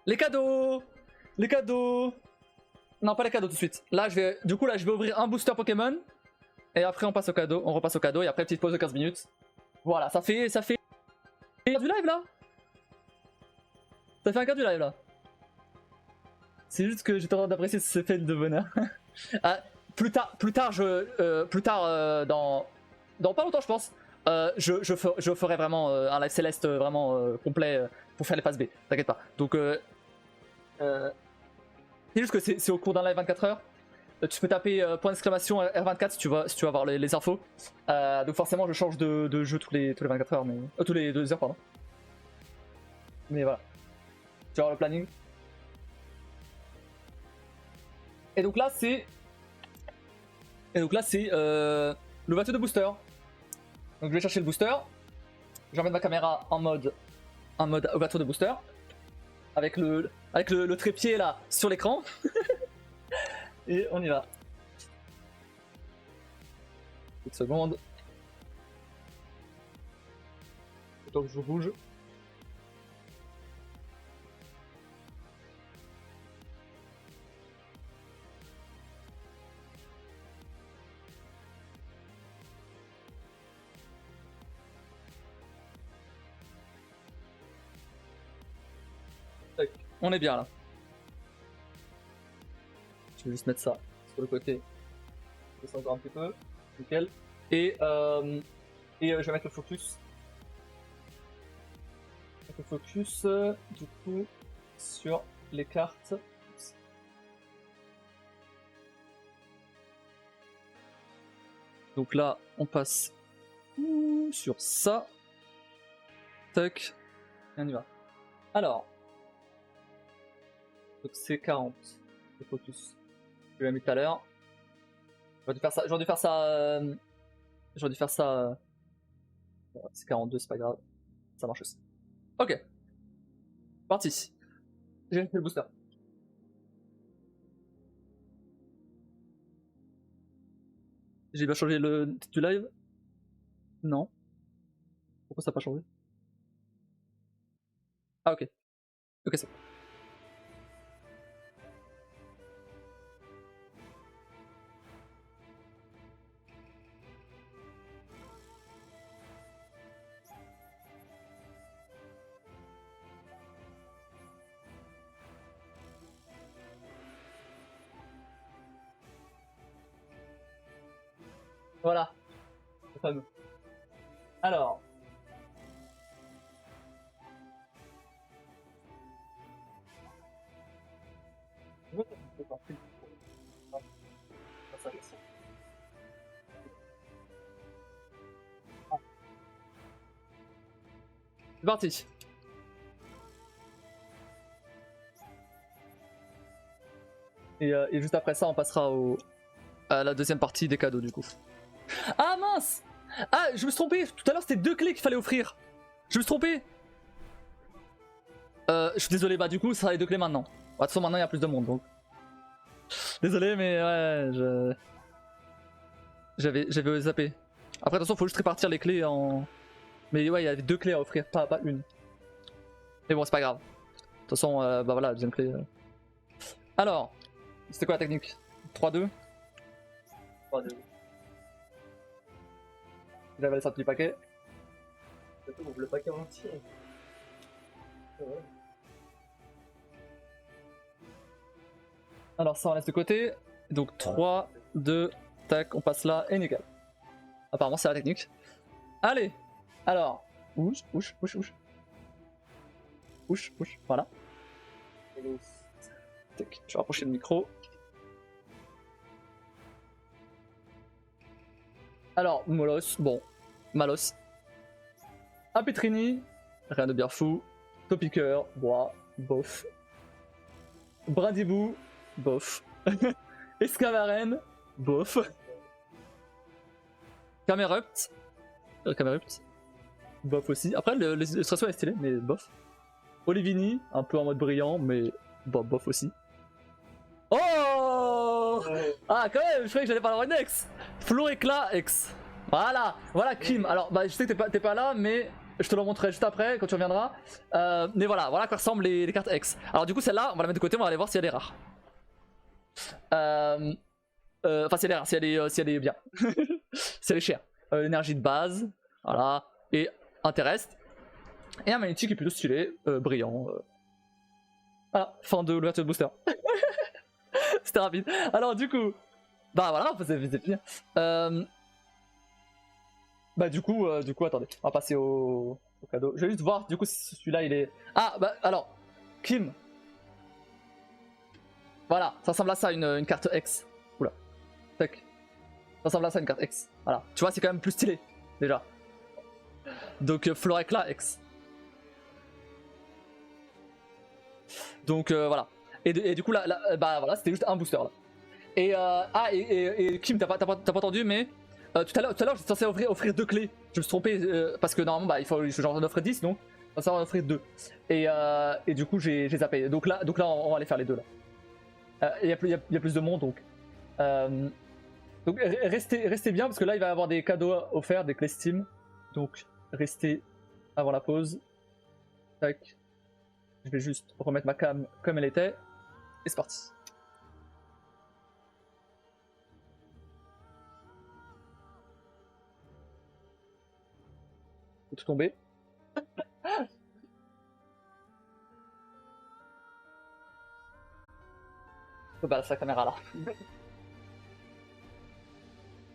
Les cadeaux. Les cadeaux. Non, pas les cadeaux tout de suite. Là, je vais ouvrir un booster Pokémon. Et après, on passe au cadeau. On repasse au cadeau. Et après, petite pause de 15 minutes. Voilà, ça fait du live là. Ça fait un quart du live là. C'est juste que j'étais en train d'apprécier ce fait de bonheur. Ah, plus tard, dans pas longtemps, je pense. Je ferai vraiment un live céleste vraiment complet pour faire les phases B. T'inquiète pas. Donc, c'est juste que c'est au cours d'un live 24 heures. Tu peux taper point d'exclamation R24 si tu veux avoir les infos. Donc forcément, je change de jeu tous les 24 heures, mais tous les 2 heures, pardon. Mais voilà. Tu vas voir le planning. Et donc là, c'est l'ouverture de booster. Donc je vais chercher le booster. Je vais mettre ma caméra en mode ouverture de booster. Avec le trépied là sur l'écran. Et on y va. Une seconde. Autant que je bouge. On est bien là. Je vais juste mettre ça sur le côté. Je descends encore un petit peu. Nickel. Et je vais mettre le focus. Le focus du coup sur les cartes. Donc là, on passe sur ça. Tac. Et on y va. Alors. Donc c'est 40. Le focus. Je l'ai mis tout à l'heure. J'aurais dû faire ça. C'est 42, c'est pas grave. Ça marche aussi. Ok. Parti. J'ai fait le booster. J'ai bien changé le titre du live? Non. Pourquoi ça n'a pas changé? Ah ok. Ok, c'est bon. Voilà. Le fameux. Alors. C'est parti. Et juste après ça, on passera à la deuxième partie des cadeaux du coup. Ah mince! Ah, je me suis trompé! Tout à l'heure, c'était 2 clés qu'il fallait offrir. Je me suis trompé! Je suis désolé, bah du coup, ça sera les 2 clés maintenant. Bah, de toute façon, maintenant, il y a plus de monde donc. Désolé, mais ouais, j'avais zappé. Après, attention, faut juste répartir les clés en. Mais ouais, il y avait 2 clés à offrir, pas une. Mais bon, c'est pas grave. De toute façon, bah voilà, la deuxième clé. Alors, c'était quoi la technique? 3-2? 3-2. J'avais laissé un petit paquet. Le paquet entier. Ouais. Alors ça on laisse de côté. Donc 3, 2, tac, on passe là et nickel. Apparemment c'est la technique. Allez. Alors. Ouch. Voilà. Tac, je vais rapprocher le micro. Alors, Molos, bon. Malos. Apetrini, rien de bien fou. Topiqueur, bois, bof. Brindibou, bof. Escavaren, bof. Camerupt, bof aussi. Après, l'illustration est stylée, mais bof. Olivini, un peu en mode brillant, mais bof aussi. Oh! Ah, quand même, je croyais que j'allais parler en X. Flo Éclat X. Voilà Kim. Alors, bah, je sais que t'es pas là, mais Je te le montrerai juste après quand tu reviendras. Mais voilà, voilà à quoi ressemblent les cartes X. Alors du coup celle-là, on va la mettre de côté, on va aller voir si elle est rare. Enfin si elle est rare, si elle est bien. Si elle est chère. Énergie de base, voilà. Et un terrestre. Et un magnétique qui est plutôt stylé, brillant. Voilà, fin de l'ouverture de booster. C'était rapide. Alors du coup, bah voilà, c'est fini. Bah du coup, attendez, on va passer au cadeau. Je vais juste voir du coup si celui-là il est... Ah bah alors, Kim. Voilà, ça ressemble à ça une carte X. Oula, tac. Ça ressemble à ça une carte X. Voilà, tu vois c'est quand même plus stylé, déjà. Donc Florecla X. Donc voilà. Et du coup là, bah voilà, c'était juste un booster là. Et Kim, t'as pas entendu, mais tout à l'heure j'étais censé offrir 2 clés. Je me suis trompé parce que normalement bah, il faut j'en offre 10 donc on va en offrir 2. Et du coup j'ai zappé. Donc là on va aller faire les deux là. Il y a plus de monde donc. Donc restez bien parce que là il va y avoir des cadeaux offerts, des clés Steam. Donc restez avant la pause. Tac. Je vais juste remettre ma cam comme elle était. Et c'est parti. Tout tomber. Je peux balancer la caméra là.